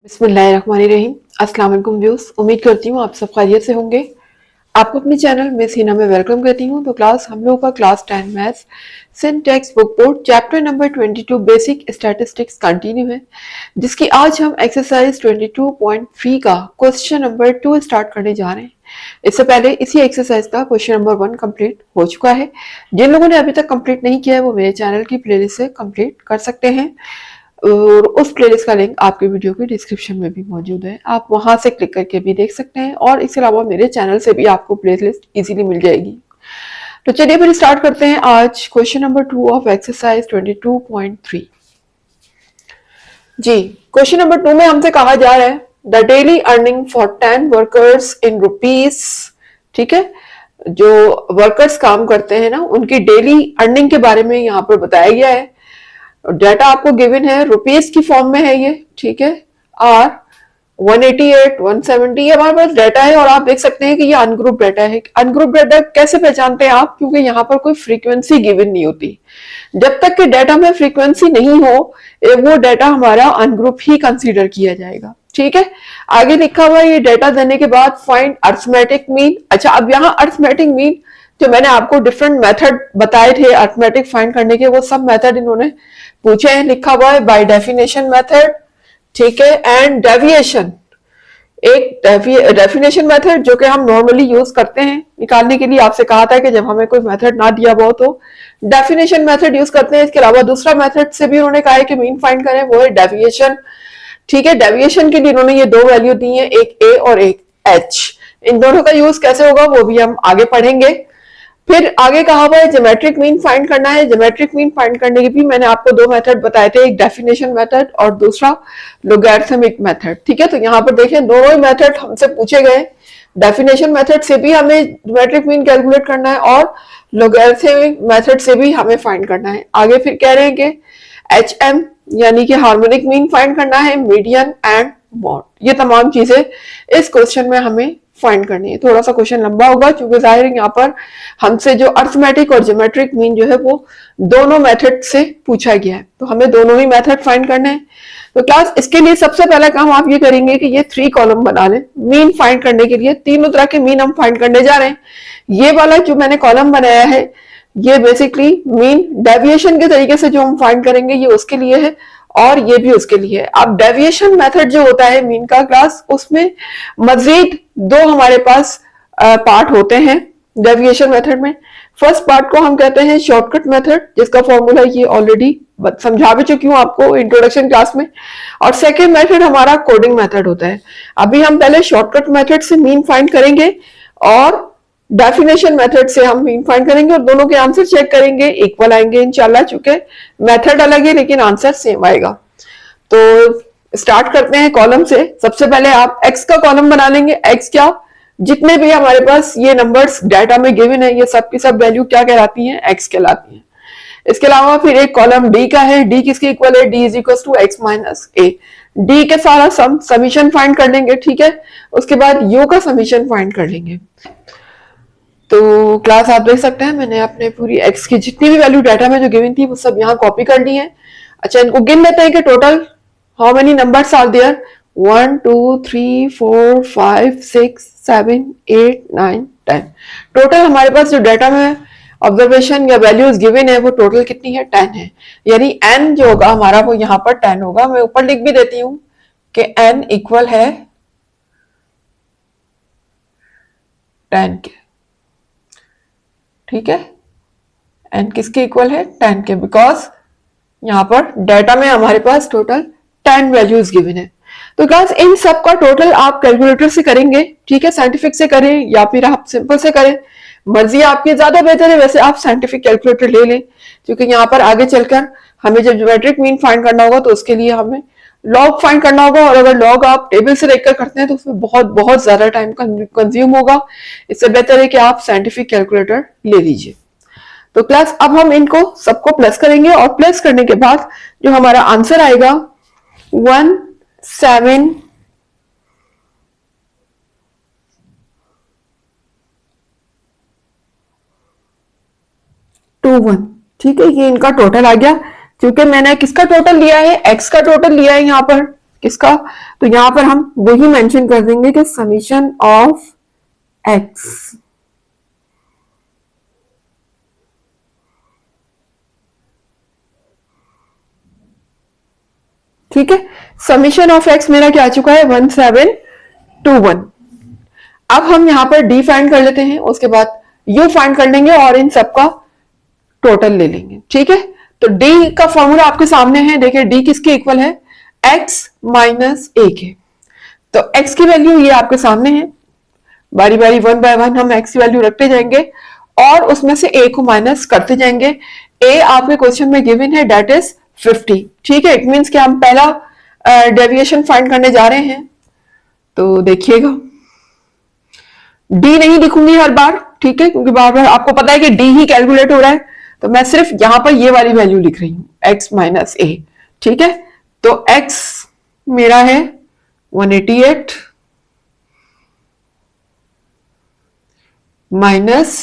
बिस्मिल्लाहिर्रहमानिर्रहीम। अस्सलाम वालेकुम व्यूअर्स, उम्मीद करती हूँ आप सब खैरियत से होंगे। आपको अपने चैनल मिस हिना में वेलकम करती हूँ। तो क्लास हम लोग का class 10 maths syntax book board chapter number 22 basic statistics continue है, जिसकी आज हम एक्सरसाइज 22.3 का क्वेश्चन नंबर 2 स्टार्ट करने जा रहे हैं। इससे पहले इसी एक्सरसाइज का क्वेश्चन नंबर 1 कंप्लीट हो चुका है। जिन लोगों ने अभी तक कंप्लीट नहीं किया है वो मेरे चैनल की प्लेलिस्ट से कंप्लीट कर सकते हैं और उस प्लेलिस्ट का लिंक आपके वीडियो के डिस्क्रिप्शन में भी मौजूद है, आप वहां से क्लिक करके भी देख सकते हैं और इसके अलावा मेरे चैनल से भी आपको प्लेलिस्ट इजीली मिल जाएगी। तो चलिए फिर स्टार्ट करते हैं आज क्वेश्चन नंबर 2 ऑफ एक्सरसाइज 22.3। जी, क्वेश्चन नंबर 2 में हमसे कहा जा रहा है the daily earning for 10 workers in rupees. ठीक है, जो वर्कर्स काम करते हैं ना उनकी डेली अर्निंग के बारे में यहाँ पर बताया गया है। डाटा आपको गिवन है, रुपीज की फॉर्म में है ये। ठीक है, आर 188 170 ये हमारे पास डाटा है और आप देख सकते हैं कि ये अनग्रुप डाटा है। अनग्रुप डाटा कैसे पहचानते हैं आप? क्योंकि यहाँ पर कोई फ्रीक्वेंसी गिवन नहीं होती। जब तक कि डाटा में फ्रीक्वेंसी नहीं हो वो डाटा हमारा अनग्रुप ही कंसीडर किया जाएगा। ठीक है, आगे लिखा हुआ ये डाटा देने के बाद फाइंड अरिथमेटिक मीन। अच्छा, अब यहाँ अरिथमेटिक मीन जो मैंने आपको डिफरेंट मेथड बताए थे अरिथमेटिक फाइंड करने के, वो सब मेथड इन्होंने पूछे हैं। लिखा हुआ है बाय डेफिनेशन मेथड, ठीक है, एंड डेविएशन। एक डेफिनेशन मेथड जो कि हम नॉर्मली यूज करते हैं निकालने के लिए, आपसे कहा था कि जब हमें कोई मेथड ना दिया हुआ तो डेफिनेशन मेथड यूज करते हैं। इसके अलावा दूसरा मेथड से भी उन्होंने कहा है कि मीन फाइंड करें, वो है डेविएशन। ठीक है, डेविएशन के लिए इन्होंने ये दो वैल्यू दी है, एक ए और एक एच। इन दोनों का यूज कैसे होगा वो भी हम आगे पढ़ेंगे। फिर आगे कहा हुआ है ज्योमेट्रिक मीन फाइंड करना है। ज्योमेट्रिक मीन फाइंड करने के भी मैंने आपको दो मेथड बताए थे, एक डेफिनेशन मेथड और दूसरा लोगैरिथमिक मेथड। ठीक है, तो यहाँ पर देखें दोनों ही मेथड हमसे पूछे गए। डेफिनेशन मेथड से भी हमें ज्योमेट्रिक मीन कैलकुलेट करना है और लोगैरिथमिक मेथड से भी हमें फाइंड करना है। आगे फिर कह रहे हैं कि HM यानी कि हार्मोनिक मीन फाइंड करना है, मीडियन एंड मॉड। ये तमाम चीजें इस क्वेश्चन में हमें फाइंड करनी है। थोड़ा सा क्वेश्चन लंबा होगा क्योंकि जाहिर है यहाँ पर हमसे जो अरिथमेटिक और ज्योमेट्रिक मीन जो है वो दोनों मेथड से पूछा गया है, तो हमें दोनों ही मेथड फाइंड करने हैं। तो क्लास इसके लिए सबसे पहला काम आप ये करेंगे कि ये 3 कॉलम बना लें। मीन फाइंड करने के लिए तीनों तरह के मीन हम फाइंड करने जा रहे हैं। ये वाला जो मैंने कॉलम बनाया है ये बेसिकली मीन डेविएशन के तरीके से जो हम फाइंड करेंगे ये उसके लिए है और ये भी उसके लिए है। अब डेविएशन मेथड जो होता है मीन का क्लास, उसमें मजीद दो हमारे पास पार्ट होते हैं डेविएशन मेथड में। फर्स्ट पार्ट को हम कहते हैं शॉर्टकट मेथड, जिसका फॉर्मूला ये ऑलरेडी समझा भी चुकी हूँ आपको इंट्रोडक्शन क्लास में। और सेकेंड मेथड हमारा कोडिंग मेथड होता है। अभी हम पहले शॉर्टकट मेथड से मीन फाइंड करेंगे और डेफिनेशन मेथड से हम मीन फाइंड करेंगे और दोनों के आंसर चेक करेंगे, इक्वल आएंगे इंशाल्लाह, चूंकि मेथड अलग है लेकिन आंसर सेम आएगा। तो स्टार्ट करते हैं कॉलम से। सबसे पहले आप एक्स का कॉलम बना लेंगे। एक्स क्या, जितने भी हमारे पास ये नंबर्स डाटा में गिवन है ये सब की सब वैल्यू क्या कहलाती हैं? एक्स कहलाती हैं। इसके अलावा फिर एक कॉलम डी का है। डी किसके इक्वल है? D is equal to x minus a. D के सारा समीशन फाइंड कर लेंगे। ठीक है, उसके बाद यू का समीशन फाइंड कर लेंगे। तो क्लास आप देख सकते हैं मैंने अपने पूरी एक्स की जितनी भी वैल्यू डाटा में जो गिवन थी वो सब यहाँ कॉपी कर ली है। अच्छा, इनको गिन लेते हैं कि total how many numbers are there. 1 2 3 4 5 6 7 8 9 10। Total हमारे पास जो डाटा में ऑब्जर्वेशन या वैल्यूज गिवन है वो टोटल कितनी है? 10 है। यानी एन जो होगा हमारा वो यहाँ पर 10 होगा। मैं ऊपर लिख भी देती हूँ कि एन इक्वल है 10 के। ठीक है, एन किसके इक्वल है? 10 के, बिकॉज यहां पर डाटा में हमारे पास टोटल 10 वैल्यूज गिवन है। तो क्लास इन सब का टोटल आप कैलकुलेटर से करेंगे। ठीक है, साइंटिफिक से करें या फिर आप सिंपल से करें, मर्जी आपकी, ज्यादा बेहतर है वैसे आप साइंटिफिक कैलकुलेटर ले लें, क्योंकि यहाँ पर आगे चलकर हमें जब ज्योमेट्रिक मीन फाइंड करना होगा तो उसके लिए हमें लॉग फाइंड करना होगा और अगर लॉग आप टेबल से देखकर करते हैं तो उसमें बहुत बहुत ज्यादा टाइम कंज्यूम होगा। इससे बेहतर है कि आप साइंटिफिक कैलकुलेटर ले लीजिए। तो क्लास अब हम इनको सबको प्लस करेंगे और प्लस करने के बाद जो हमारा आंसर आएगा 1721। ठीक है, ये इनका टोटल आ गया। क्योंकि मैंने किसका टोटल लिया है? एक्स का टोटल लिया है यहाँ पर। किसका? तो यहां पर हम वही मेंशन कर देंगे कि समीशन ऑफ एक्स, ठीक है। समीशन ऑफ एक्स मेरा क्या आ चुका है? 1721। अब हम यहां पर डी फाइंड कर लेते हैं, उसके बाद यू फाइंड कर लेंगे और इन सबका टोटल ले लेंगे, ठीक है। तो डी का फॉर्मूला आपके सामने है, देखिए डी किसके इक्वल है? x माइनस ए के। तो x की वैल्यू ये आपके सामने है, बारी बारी वन बाय वन हम x की वैल्यू रखते जाएंगे और उसमें से a को माइनस करते जाएंगे। a आपके क्वेश्चन में गिवन है, डेट इज 50, ठीक है। इट मीन्स कि हम पहला डेविएशन फाइंड करने जा रहे हैं। तो देखिएगा डी नहीं लिखूंगी हर बार, ठीक है, क्योंकि बार बार आपको पता है कि डी ही कैलकुलेट हो रहा है, तो मैं सिर्फ यहां पर ये वाली वैल्यू लिख रही हूं, x माइनस ए, ठीक है। तो x मेरा है 188 माइनस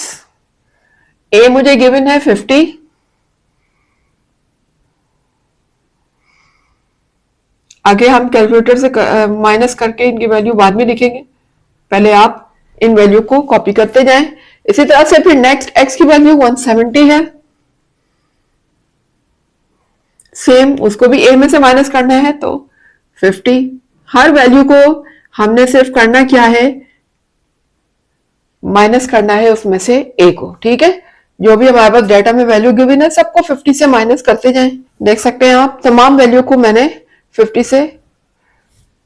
ए मुझे गिवन है 50, आगे हम कैलकुलेटर से माइनस करके इनकी वैल्यू बाद में लिखेंगे, पहले आप इन वैल्यू को कॉपी करते जाएं। इसी तरह से फिर नेक्स्ट x की वैल्यू 170 है, सेम उसको भी a में से माइनस करना है, तो 50। हर वैल्यू को हमने सिर्फ करना क्या है? माइनस करना है उसमें से a को, ठीक है। जो भी हमारे पास डाटा में वैल्यू गिवन है सबको 50 से माइनस करते जाएं। देख सकते हैं आप तमाम वैल्यू को मैंने 50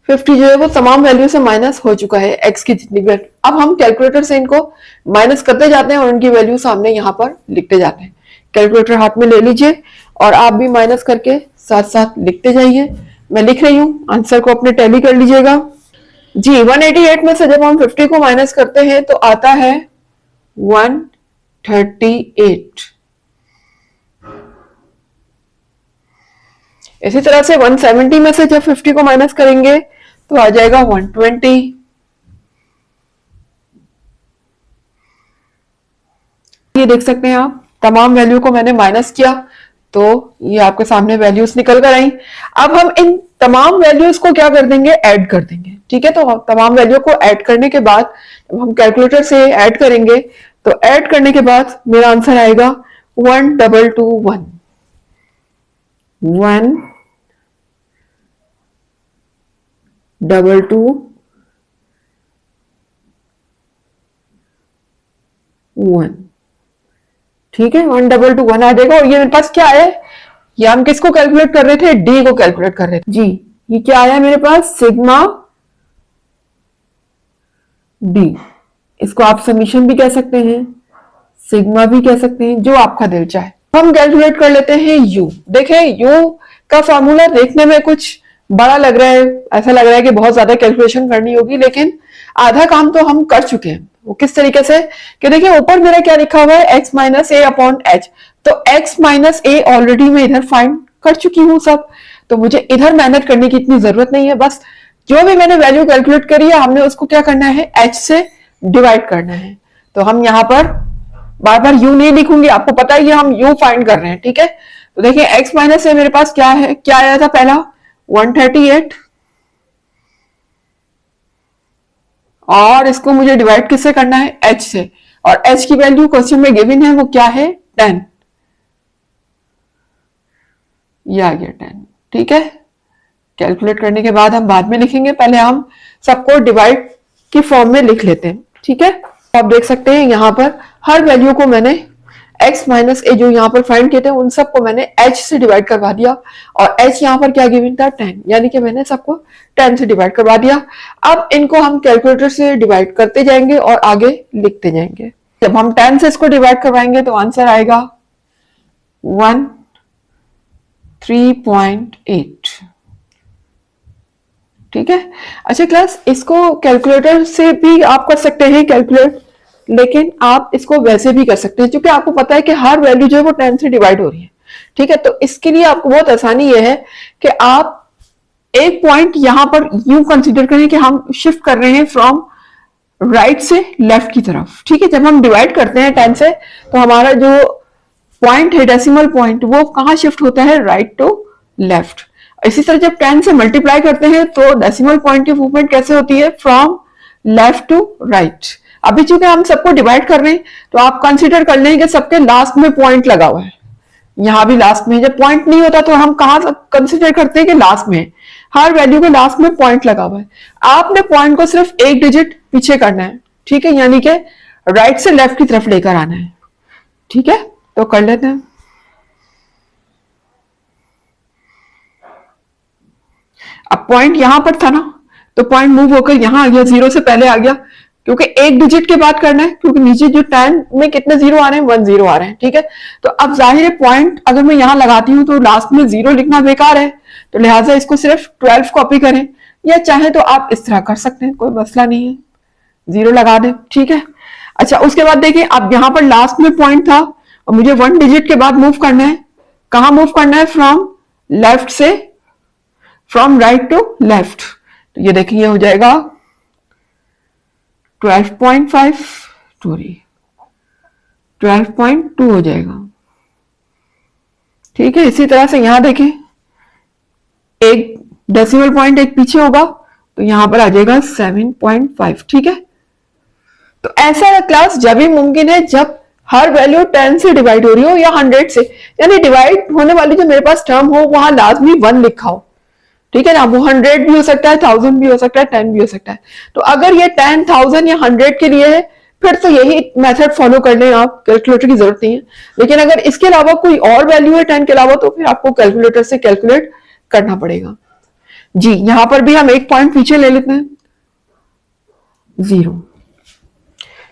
जो है वो तमाम वैल्यू से माइनस हो चुका है, x की जितनी भी। अब हम कैलकुलेटर से इनको माइनस करते जाते हैं और उनकी वैल्यू सामने यहाँ पर लिखते जाते हैं। कैलकुलेटर हाथ में ले लीजिए और आप भी माइनस करके साथ साथ लिखते जाइए। मैं लिख रही हूँ, आंसर को अपने टैली कर लीजिएगा जी। 188 में से जब हम 50 को माइनस करते हैं तो आता है 138। इसी तरह से 170 में से जब 50 को माइनस करेंगे तो आ जाएगा 120। ये देख सकते हैं आप तमाम वैल्यू को मैंने माइनस किया तो ये आपके सामने वैल्यूज निकल कर आई। अब हम इन तमाम वैल्यूज को क्या कर देंगे? ऐड कर देंगे, ठीक है। तो तमाम वैल्यू को ऐड करने के बाद जब हम कैलकुलेटर से ऐड करेंगे तो ऐड करने के बाद मेरा आंसर आएगा 1221, 1221, ठीक है। 1221 आ जाएगा। और ये मेरे पास क्या है? ये हम किसको कैलकुलेट कर रहे थे? डी को कैलकुलेट कर रहे थे जी। ये क्या आया मेरे पास? Sigma D. इसको आप समीशन भी कह सकते हैं, सिग्मा भी कह सकते हैं, जो आपका दिल चाहे। हम कैलकुलेट कर लेते हैं यू। देखें यू का फॉर्मूला देखने में कुछ बड़ा लग रहा है, ऐसा लग रहा है कि बहुत ज्यादा कैलकुलेशन करनी होगी, लेकिन आधा काम तो हम कर चुके हैं। वो किस तरीके से कि देखिए ऊपर मेरा क्या लिखा हुआ है? x माइनस ए अपॉन एच। तो x माइनस ए ऑलरेडी मैं इधर फाइंड कर चुकी हूं सब, तो मुझे इधर मेहनत करने की इतनी जरूरत नहीं है। बस जो भी मैंने वैल्यू कैलकुलेट करी है हमने उसको क्या करना है? h से डिवाइड करना है। तो हम यहां पर बार बार u नहीं लिखूंगी, आपको पता है कि हम u फाइंड कर रहे हैं, ठीक है। तो देखिए x माइनस ए मेरे पास क्या है? क्या आया था पहला? 138, और इसको मुझे डिवाइड किससे करना है? h से। और h की वैल्यू क्वेश्चन में गिवन है, वो क्या है? 10। ये आ गया 10, ठीक है। कैलकुलेट करने के बाद हम बाद में लिखेंगे, पहले हम सबको डिवाइड की फॉर्म में लिख लेते हैं, ठीक है। आप देख सकते हैं यहाँ पर हर वैल्यू को मैंने x माइनस ए जो यहाँ पर फाइंड किए थे उन सबको मैंने h से डिवाइड करवा दिया, और h यहाँ पर क्या गिवन था? 10, यानी कि मैंने सबको 10 से डिवाइड करवा दिया। अब इनको हम कैलकुलेटर से डिवाइड करते जाएंगे और आगे लिखते जाएंगे। जब हम 10 से इसको डिवाइड करवाएंगे तो आंसर आएगा 103.8, ठीक है। अच्छा क्लास, इसको कैलकुलेटर से भी आप कर सकते हैं कैलकुलेट, लेकिन आप इसको वैसे भी कर सकते हैं, क्योंकि आपको पता है कि हर वैल्यू जो है वो 10 से डिवाइड हो रही है, ठीक है। तो इसके लिए आपको बहुत आसानी ये है कि आप एक पॉइंट यहां पर यूं कंसीडर करें कि हम शिफ्ट कर रहे हैं फ्रॉम राइट से लेफ्ट की तरफ, ठीक है। जब हम डिवाइड करते हैं 10 से तो हमारा जो पॉइंट है, डेसिमल पॉइंट, वो कहां शिफ्ट होता है? Right to left. इसी तरह जब 10 से मल्टीप्लाई करते हैं तो डेसिमल पॉइंट की मूवमेंट कैसे होती है, फ्रॉम लेफ्ट टू राइट। अभी चूंकि हम सबको डिवाइड कर रहे हैं तो आप कंसीडर कर लें कि सबके लास्ट में पॉइंट लगा हुआ है, यहां भी लास्ट में। जब पॉइंट नहीं होता तो हम कहां कंसीडर करते हैं कि लास्ट में है, हर वैल्यू के लास्ट में पॉइंट लगा हुआ है। आपने पॉइंट को सिर्फ एक डिजिट पीछे करना है, ठीक है, यानी कि राइट से लेफ्ट की तरफ लेकर आना है, ठीक है। तो कर लेते हैं। अब पॉइंट यहां पर था ना, तो पॉइंट मूव होकर यहां आ गया, 0 से पहले आ गया, क्योंकि एक डिजिट के बाद करना है, क्योंकि नीचे जो 10 में कितने 0 आ रहे हैं, 1 0 आ रहे हैं, ठीक है। तो अब जाहिर है पॉइंट अगर मैं यहां लगाती हूं तो लास्ट में 0 लिखना बेकार है, तो लिहाजा इसको सिर्फ 12 कॉपी करें, या चाहे तो आप इस तरह कर सकते हैं, कोई मसला नहीं है, 0 लगा दें, ठीक है। अच्छा, उसके बाद देखिए अब यहां पर लास्ट में पॉइंट था और मुझे 1 डिजिट के बाद मूव करना है। कहां मूव करना है, फ्रॉम लेफ्ट से, फ्रॉम राइट टू लेफ्ट। तो ये देखिए हो जाएगा 12.5, सॉरी 12.2 हो जाएगा, ठीक है। इसी तरह से यहां देखें, एक डेसिमल पॉइंट एक पीछे होगा तो यहां पर आ जाएगा 7.5, ठीक है। तो ऐसा क्लास जब भी मुमकिन है जब हर वैल्यू 10 से डिवाइड हो रही हो या 100 से, यानी डिवाइड होने वाली जो मेरे पास टर्म हो वहां लाजमी 1 लिखा हो, ठीक है ना। वो 100 भी हो सकता है, 1000 भी हो सकता है, 10 भी हो सकता है। तो अगर ये 10, 1000 या 100 के लिए है फिर तो यही मेथड फॉलो कर लें आप, कैलकुलेटर की जरूरत नहीं है। लेकिन अगर इसके अलावा कोई और वैल्यू है 10 के अलावा तो फिर आपको कैलकुलेटर से कैलकुलेट करना पड़ेगा। जी, यहां पर भी हम एक पॉइंट पीछे ले लेते हैं, 0।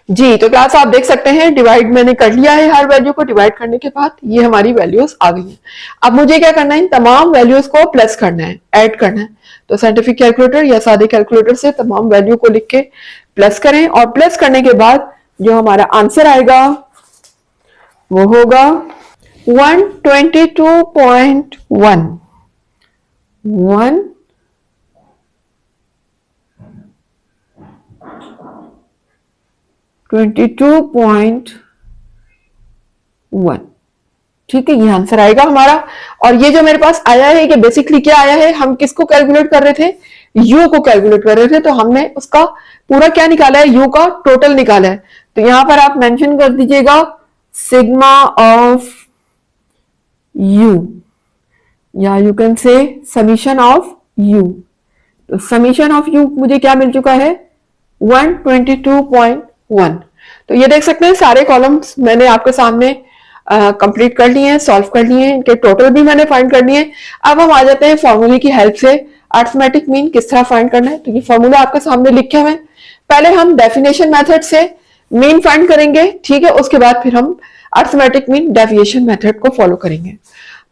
जी, तो क्लास आप देख सकते हैं डिवाइड मैंने कर लिया है, हर वैल्यू को डिवाइड करने के बाद ये हमारी वैल्यूज आ गई हैं। अब मुझे क्या करना है, इन तमाम वैल्यूज को प्लस करना है, ऐड करना है। तो साइंटिफिक कैलकुलेटर या सादे कैलकुलेटर से तमाम वैल्यू को लिख के प्लस करें, और प्लस करने के बाद जो हमारा आंसर आएगा वो होगा 122.1, 122.1, ठीक है, ये आंसर आएगा हमारा। और ये जो मेरे पास आया है, कि बेसिकली क्या आया है, हम किसको कैलकुलेट कर रहे थे, यू को कैलकुलेट कर रहे थे, तो हमने उसका पूरा क्या निकाला है, यू का टोटल निकाला है। तो यहां पर आप मेंशन कर दीजिएगा सिग्मा ऑफ यू, या you can say summation of you. तो समीशन ऑफ यू मुझे क्या मिल चुका है, 122.1। तो ये देख सकते हैं सारे कॉलम्स मैंने आपके सामने कंप्लीट कर लिए हैं, सॉल्व कर लिए हैं, इनके टोटल भी मैंने फाइंड कर लिए हैं। अब हम आ जाते हैं फॉर्मूले की हेल्प से अरिथमेटिक मीन किस तरह फाइंड करना है। तो ये फॉर्मूला आपके सामने लिखे हुए हैं। पहले हम डेफिनेशन मेथड से मीन फाइंड करेंगे, ठीक है, उसके बाद फिर हम अरिथमेटिक मीन डेविएशन मेथड को फॉलो करेंगे।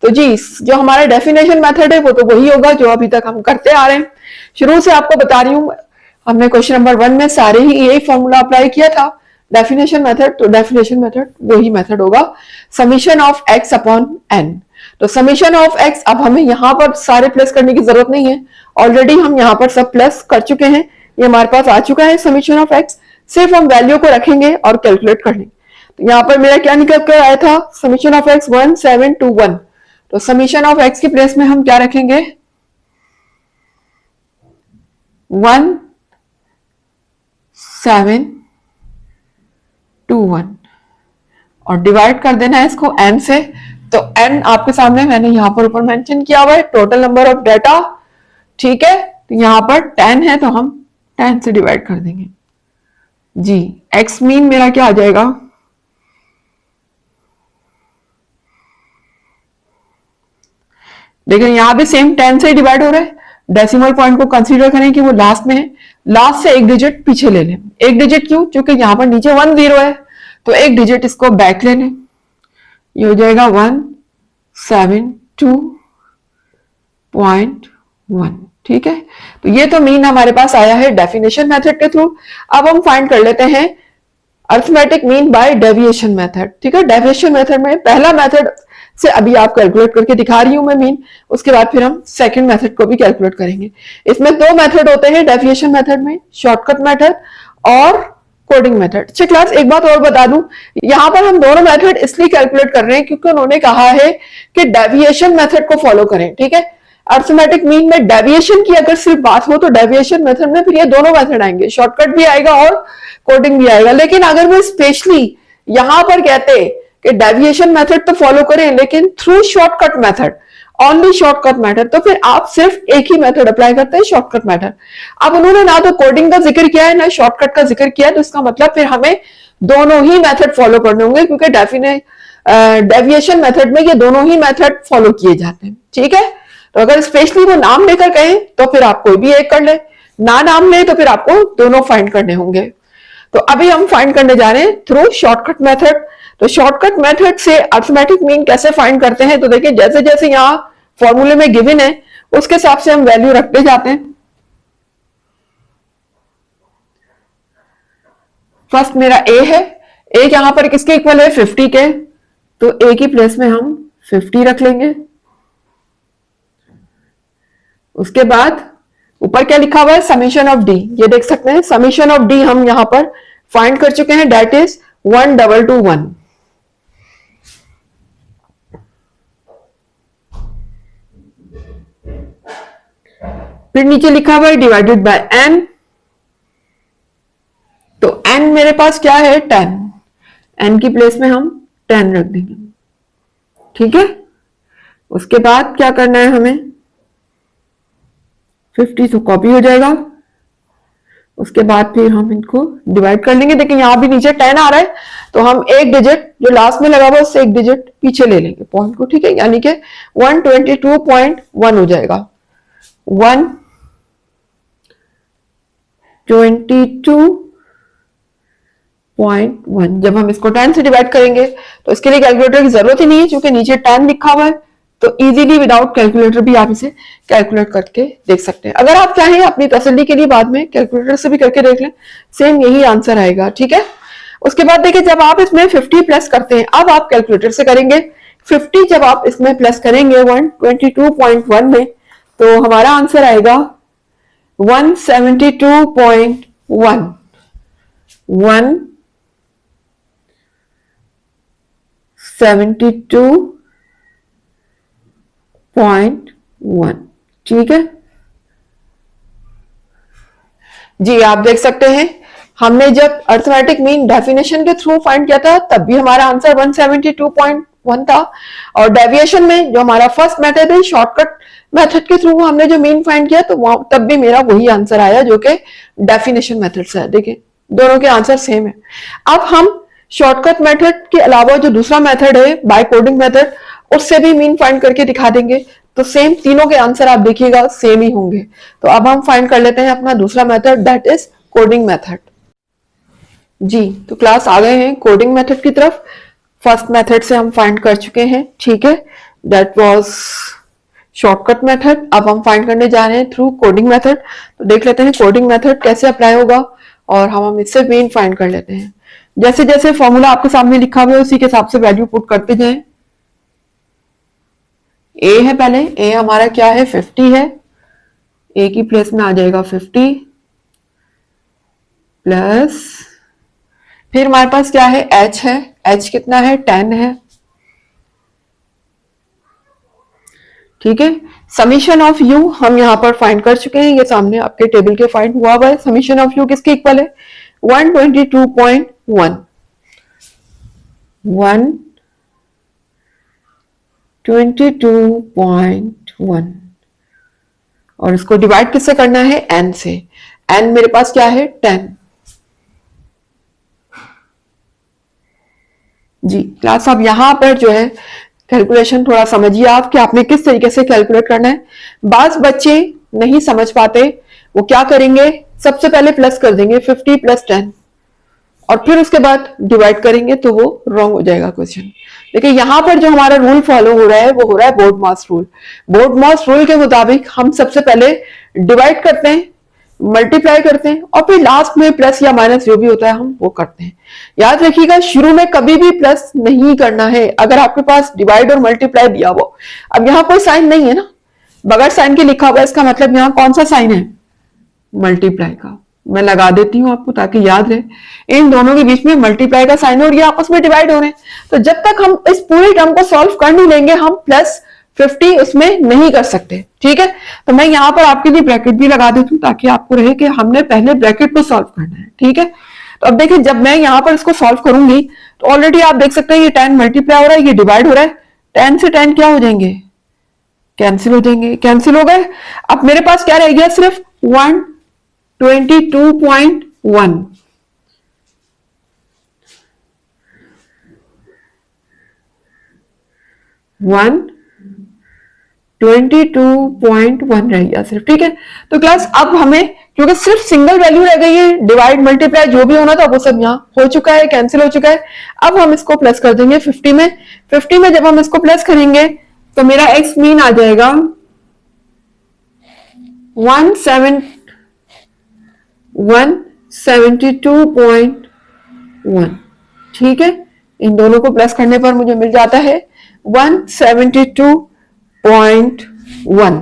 तो जी, जो हमारा डेफिनेशन मेथड है वो तो वही होगा जो अभी तक हम करते आ रहे हैं। शुरू से आपको बता रही हूं, हमने क्वेश्चन नंबर 1 में सारे ही यही फॉर्मूला अप्लाई किया था, डेफिनेशन मेथड। तो डेफिनेशन मेथड वही मेथड होगा, summation of x upon n। तो समीशन ऑफ x, अब हमें यहां पर सारे प्लस करने की जरूरत नहीं है, ऑलरेडी हम यहां पर सब प्लस कर चुके हैं, ये हमारे पास आ चुका है समीशन ऑफ x। सिर्फ हम वैल्यू को रखेंगे और कैलकुलेट कर लेंगे। तो यहां पर मेरा क्या निकल कर आया था, समीशन ऑफ x 1721। तो समीशन ऑफ x की प्लेस में हम क्या रखेंगे, 1721, और डिवाइड कर देना है इसको n से। तो n आपके सामने मैंने यहां पर ऊपर मेंशन किया हुआ है, टोटल नंबर ऑफ डाटा, ठीक है। तो यहां पर 10 है तो हम 10 से डिवाइड कर देंगे। जी, x मीन मेरा क्या आ जाएगा, देखिए यहां भी सेम 10 से डिवाइड हो रहा है। डेसिमल पॉइंट को कंसीडर करें कि वो लास्ट में है, लास्ट से एक डिजिट पीछे ले लें। एक डिजिट क्यों, क्योंकि यहां पर नीचे 1 0 है, तो एक डिजिट इसको बैक ले लें, ये हो जाएगा 172.1, ठीक है। तो ये तो मीन हमारे पास आया है डेफिनेशन मेथड के थ्रू। अब हम फाइंड कर लेते हैं arithmetic mean by deviation method, ठीक है। डेविएशन मेथड में पहला मेथड से अभी आप कैलकुलेट करके दिखा रही हूं मैं मीन, उसके बाद फिर हम सेकंड मेथड को भी कैलकुलेट करेंगे। इसमें 2 मेथड होते हैं डेविएशन मेथड में, शॉर्टकट मेथड और कोडिंग मेथड। अच्छा क्लास, एक बात और बता दूं, यहां पर हम दोनों मेथड इसलिए कैलकुलेट कर रहे हैं क्योंकि उन्होंने कहा है कि डेविएशन मेथड को फॉलो करें, ठीक है। अर्थमेटिक मीन में डेविएशन की अगर सिर्फ बात हो तो डेविएशन मेथड में फिर ये दोनों मेथड आएंगे, शॉर्टकट भी आएगा और कोडिंग भी आएगा। लेकिन अगर वो स्पेशली यहां पर कहते कि डेविएशन मेथड तो फॉलो करें लेकिन through shortcut method, only shortcut method, तो फिर आप सिर्फ एक ही मेथड अप्लाई करते हैं, शॉर्टकट मेथड। अब उन्होंने ना तो कोडिंग का जिक्र किया है ना शॉर्टकट का जिक्र किया है, तो इसका मतलब फिर हमें दोनों ही मेथड फॉलो करने होंगे, क्योंकि डेविएशन मेथड में ये दोनों ही मेथड फॉलो किए जाते हैं। ठीक है, तो अगर स्पेशली वो नाम लेकर कहें तो फिर आप कोई भी एक कर ले, ना नाम ले तो फिर आपको दोनों फाइंड करने होंगे। तो अभी हम फाइंड करने जा रहे हैं थ्रू शॉर्टकट मेथड। तो शॉर्टकट मेथड से अर्थमेटिक मीन कैसे फाइंड करते हैं, तो देखिए जैसे जैसे यहाँ फॉर्मूले में गिवन है उसके हिसाब से हम वैल्यू रखते जाते हैं। फर्स्ट मेरा ए है, ए यहां पर किसके इक्वल है, 50 के, तो ए की प्लेस में हम 50 रख लेंगे। उसके बाद ऊपर क्या लिखा हुआ है, समीशन ऑफ डी, ये देख सकते हैं समीशन ऑफ डी हम यहां पर फाइंड कर चुके हैं, दैट इज 1221। फिर नीचे लिखा हुआ है डिवाइडेड बाय एन, तो एन मेरे पास क्या है 10, एन की प्लेस में हम 10 रख देंगे। ठीक है, उसके बाद क्या करना है हमें, 50 तो कॉपी हो जाएगा, उसके बाद फिर हम इनको डिवाइड कर लेंगे। देखिए यहां भी नीचे 10 आ रहा है, तो हम एक डिजिट जो लास्ट में लगा हुआ उससे एक डिजिट पीछे ले लेंगे पॉइंट को। ठीक है, यानी कि 122.1 हो जाएगा, 122.1। जब हम इसको 10 से डिवाइड करेंगे तो इसके लिए कैलकुलेटर की जरूरत ही नहीं है, क्योंकि नीचे 10 लिखा हुआ है, तो इजीली विदाउट कैलकुलेटर भी आप इसे कैलकुलेट करके देख सकते हैं। अगर आप चाहें अपनी तसल्ली के लिए बाद में कैलकुलेटर से भी करके देख लें, सेम यही आंसर आएगा। ठीक है, उसके बाद देखिए जब आप इसमें 50 प्लस करते हैं, अब आप कैलकुलेटर से करेंगे 50, जब आप इसमें प्लस करेंगे 122.1 में, तो हमारा आंसर आएगा 172.1, 172.1। ठीक है जी, आप देख सकते हैं हमने जब अर्थमेटिक मीन डेफिनेशन के थ्रू फाइंड किया था तब भी हमारा आंसर 172.1 था, और डेविएशन में जो हमारा फर्स्ट मेथड है शॉर्टकट मेथड के थ्रू हमने जो मीन फाइंड किया तो तब भी मेरा वही आंसर आया जो कि डेफिनेशन मेथड से है। देखिए दोनों के आंसर सेम है। अब हम शॉर्टकट मेथड के अलावा जो दूसरा मेथड है बाय कोडिंग मेथड, उससे भी मीन फाइंड करके दिखा देंगे, तो सेम तीनों के आंसर आप देखिएगा सेम ही होंगे। तो अब हम फाइंड कर लेते हैं अपना दूसरा method, that is coding method. जी, तो क्लास आ गए हैं कोडिंग मेथड की तरफ। फर्स्ट मेथड से हम फाइंड कर चुके हैं, ठीक है, दैट वाज शॉर्टकट मेथड। अब हम फाइंड करने जा रहे हैं थ्रू कोडिंग मेथड। तो देख लेते हैं कोडिंग मेथड कैसे अप्लाई होगा, और हम इससे मीन फाइंड कर लेते हैं। जैसे जैसे फॉर्मूला आपके सामने लिखा हुआ है उसी के हिसाब से वैल्यू पुट करते जाएं। ए है पहले, ए हमारा क्या है 50 है, ए की प्लेस में आ जाएगा 50 प्लस, फिर हमारे पास क्या है एच है, एच कितना है 10 है। ठीक है, समीशन ऑफ यू हम यहां पर फाइंड कर चुके हैं, ये सामने आपके टेबल के फाइंड हुआ हुआ है। समीशन ऑफ यू किसके इक्वल है 122.1, 122.1, और इसको डिवाइड किससे करना है एन से। एन मेरे पास क्या है 10। जी क्लास, अब यहां पर जो है कैलकुलेशन थोड़ा समझिए आप कि आपने किस तरीके से कैलकुलेट करना है। बाज बच्चे नहीं समझ पाते, वो क्या करेंगे, सबसे पहले प्लस कर देंगे 50 प्लस 10 और फिर उसके बाद डिवाइड करेंगे, तो वो रॉन्ग हो जाएगा क्वेश्चन। देखिए यहां पर जो हमारा रूल फॉलो हो रहा है वो हो रहा है बोर्ड मास रूल। बोर्ड मास रूल के मुताबिक हम सबसे पहले डिवाइड करते हैं, मल्टीप्लाई करते हैं, और फिर लास्ट में प्लस या माइनस जो भी होता है हम वो करते हैं। याद रखिएगा शुरू में कभी भी प्लस नहीं करना है अगर आपके पास डिवाइड और मल्टीप्लाई दिया हुआ। अब यहाँ कोई साइन नहीं है ना, बगैर साइन के लिखा हुआ है, इसका मतलब यहाँ कौन सा साइन है मल्टीप्लाई का। मैं लगा देती हूँ आपको ताकि याद रहे, इन दोनों के बीच में मल्टीप्लाई का साइन है और ये आपस में डिवाइड हो रहे हैं। तो जब तक हम इस पूरे टर्म को सॉल्व कर नहीं लेंगे हम प्लस 50 उसमें नहीं कर सकते, ठीक है। तो मैं यहाँ पर आपके लिए ब्रैकेट भी लगा देती हूँ ताकि आपको रहे कि हमने पहले ब्रैकेट को सॉल्व करना है, ठीक है। तो अब देखिए जब मैं यहाँ पर इसको सॉल्व करूंगी तो ऑलरेडी आप देख सकते हैं ये 10 मल्टीप्लाई हो रहा है, ये डिवाइड हो रहा है, 10 से 10 क्या हो जाएंगे, कैंसिल हो जाएंगे, कैंसिल हो गए। अब मेरे पास क्या रह गया, सिर्फ 122.1, 122.1 रह गया सिर्फ, ठीक है। तो क्लास अब हमें क्योंकि सिर्फ सिंगल वैल्यू रह गई है, डिवाइड मल्टीप्लाई जो भी होना था वो सब यहाँ हो चुका है, कैंसिल हो चुका है। अब हम इसको प्लस कर देंगे 50 में। 50 में जब हम इसको प्लस करेंगे तो मेरा एक्स मीन आ जाएगा 172.1, ठीक है। इन दोनों को प्लस करने पर मुझे मिल जाता है 172.1।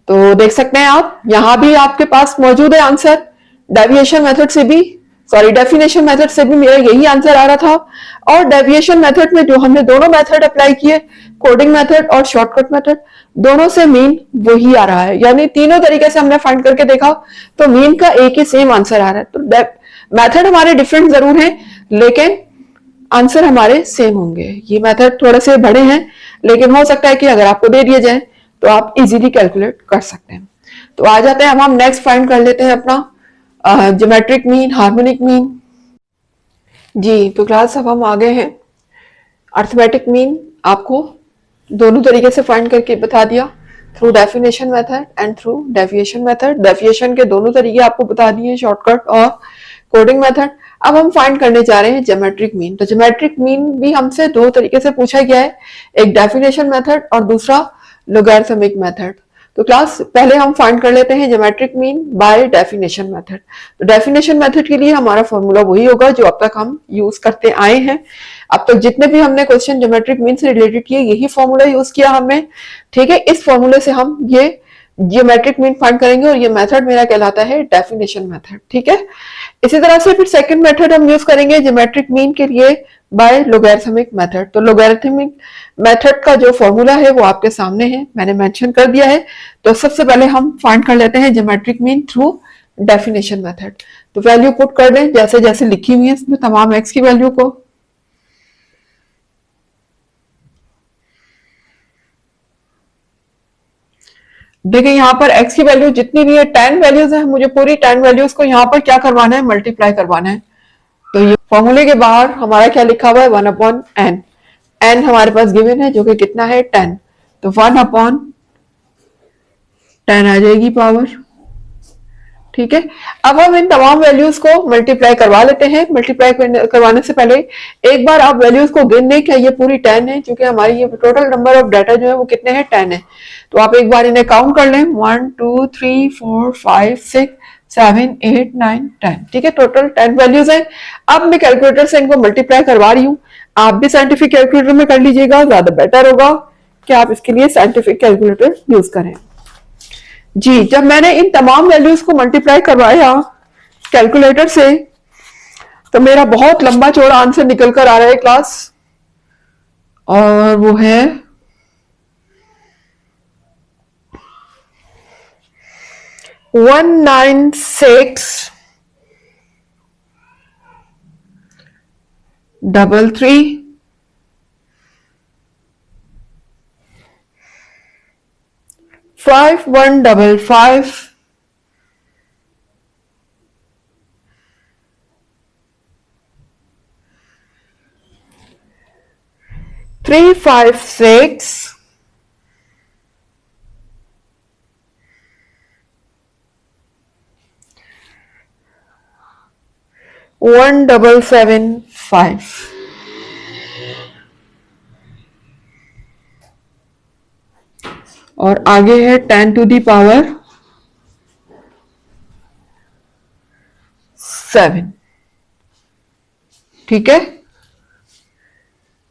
तो देख सकते हैं आप यहां भी आपके पास मौजूद है आंसर। डेविएशन मेथड से भी, सॉरी डेफिनेशन मेथड से भी मेरा यही आंसर आ रहा था। और डेविएशन मेथड में जो हमने दोनों मेथड अप्लाई किए, कोडिंग मेथड और शॉर्टकट मेथड, दोनों से मीन वही आ रहा है, यानी तीनों तरीके से हमने फाइंड करके देखा तो मीन का एक ही सेम आंसर आ रहा है। तो मेथड हमारे डिफरेंट जरूर हैं लेकिन आंसर हमारे सेम होंगे। ये मेथड थोड़े से बड़े हैं लेकिन हो सकता है कि अगर आपको दे दिए जाए तो आप इजीली कैलकुलेट कर सकते हैं। तो आ जाते हैं हम नेक्स्ट फाइंड कर लेते हैं अपना ज्योमेट्रिक मीन, हार्मोनिक मीन। जी तो क्लास अब हम आ गए हैं अर्थमेटिक मीन। आपको दोनों तरीके से फाइंड करके बता दिया, through definition method and through deviation method. Deviation के दोनों तरीके आपको बता दिए, शॉर्टकट और कोडिंग मेथड। अब हम फाइंड करने जा रहे हैं ज्योमेट्रिक मीन। तो ज्योमेट्रिक मीन भी हमसे दो तरीके से पूछा गया है, एक डेफिनेशन मेथड और दूसरा लोगैरिथमिक मेथड। तो क्लास पहले हम फाइंड कर लेते हैं geometric mean by definition method. तो डेफिनेशन मेथड के लिए हमारा फॉर्मूला वही होगा जो अब तक हम यूज करते आए हैं। अब तक जितने भी हमने क्वेश्चन ज्योमेट्रिक मीन से रिलेटेड किए यही फॉर्मूला यूज किया हमने, ठीक है। इस फॉर्मूले से हम ये ज्योमेट्रिक मीन फाइंड करेंगे और ये मेथड मेरा कहलाता है डेफिनेशन मेथड, ठीक है। इसी तरह से फिर सेकंड मेथड हम यूज करेंगे ज्योमेट्रिक मीन के लिए बाय लोगैरिथमिक मेथड। तो लोगैरिथमिक मेथड का जो फॉर्मूला है वो आपके सामने है, मैंने मेंशन कर दिया है। तो सबसे पहले हम फाइंड कर लेते हैं geometric mean through definition method. तो वैल्यू पुट कर दें जैसे जैसे लिखी हुई है इसमें तमाम एक्स की वैल्यू को। देखिए यहाँ पर x की वैल्यू जितनी भी है 10 वैल्यूज है, मुझे पूरी 10 वैल्यूज को यहाँ पर क्या करवाना है, मल्टीप्लाई करवाना है। तो ये फॉर्मूले के बाहर हमारा क्या लिखा हुआ है, 1/n। n हमारे पास गिवन है जो कि कितना है 10, तो 1/10 आ जाएगी पावर, ठीक है। अब हम इन तमाम वैल्यूज को मल्टीप्लाई करवा लेते हैं। मल्टीप्लाई करवाने से पहले एक बार आप वैल्यूज को गिन लें, क्या ये पूरी 10 है, क्योंकि हमारी ये टोटल नंबर ऑफ डाटा जो है वो कितने हैं 10 है। तो आप एक बार इन्हें काउंट कर लें, 1 2 3 4 5 6 7 8 9 10, ठीक है। टोटल 10 वैल्यूज है। अब मैं कैलकुलेटर से इनको मल्टीप्लाई करवा रही हूँ। आप भी साइंटिफिक कैलकुलेटर में कर लीजिएगा, ज्यादा बेटर होगा कि आप इसके लिए साइंटिफिक कैलकुलेटर यूज करें। जी जब मैंने इन तमाम वैल्यूज को मल्टीप्लाई करवाया कैलकुलेटर से तो मेरा बहुत लंबा चौड़ा आंसर निकल कर आ रहा है क्लास, और वो है 19633 5155 356 1775। और आगे है 10 टू दी पावर 7, ठीक है।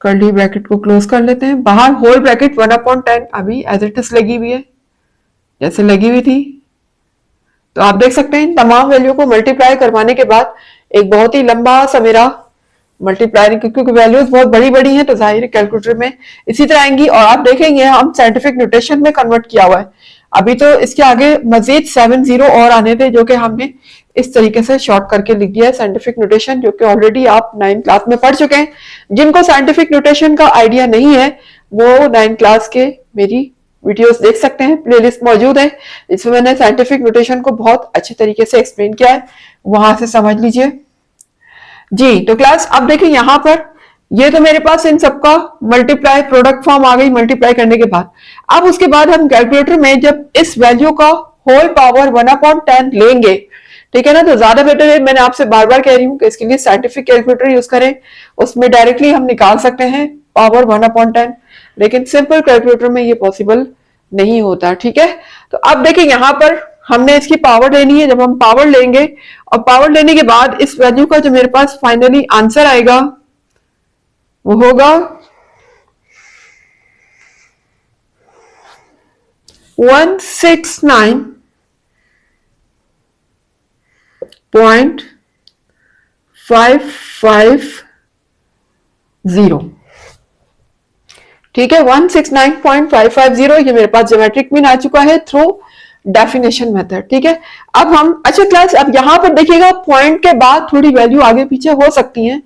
कर्ली ब्रैकेट को क्लोज कर लेते हैं। बाहर होल ब्रैकेट 1/10 अभी एज इट इज लगी हुई है जैसे लगी हुई थी। तो आप देख सकते हैं तमाम वैल्यू को मल्टीप्लाई करवाने के बाद एक बहुत ही लंबा सा मेरा मल्टीप्लाई, क्योंकि वैल्यूज बहुत बड़ी बड़ी हैं तो जाहिर है कैलकुलेटर में इसी तरह आएंगी। और आप देखेंगे हम साइंटिफिक नोटेशन में कन्वर्ट किया हुआ है। अभी तो इसके आगे मजीद 7 जीरो और आने थे जो कि हमने इस तरीके से शॉर्ट करके लिख दिया है साइंटिफिक नोटेशन, जो कि ऑलरेडी आप 9th क्लास में पढ़ चुके हैं। जिनको साइंटिफिक नोटेशन का आइडिया नहीं है वो 9th क्लास के मेरी वीडियोस देख सकते हैं, प्लेलिस्ट मौजूद है इसमें मैंने साइंटिफिक नोटेशन को बहुत अच्छे तरीके से एक्सप्लेन किया है, वहां से समझ लीजिए जी। तो क्लास अब देखिए यहां पर ये तो मेरे पास इन सबका मल्टीप्लाई प्रोडक्ट फॉर्म आ गई मल्टीप्लाई करने के बाद। अब उसके बाद हम कैलकुलेटर में जब इस वैल्यू का होल पावर 1/10 लेंगे, ठीक है ना, तो ज्यादा बेटर है, मैंने आपसे बार बार कह रही हूं कि इसके लिए साइंटिफिक कैलकुलेटर यूज करें, उसमें डायरेक्टली हम निकाल सकते हैं पावर 1/10, लेकिन सिंपल कैलकुलेटर में ये पॉसिबल नहीं होता। ठीक है, तो अब देखिए यहां पर हमने इसकी पावर लेनी है। जब हम पावर लेंगे और पावर लेने के बाद इस वैल्यू का जो मेरे पास फाइनली आंसर आएगा वो होगा 169.550। ठीक है, 169.550 ये मेरे पास ज्योमेट्रिक मीन आ चुका है थ्रू डेफिनेशन मेथड। ठीक है, अब हम अच्छा क्लास अब यहां पर देखिएगा पॉइंट के बाद थोड़ी वैल्यू आगे पीछे हो सकती है,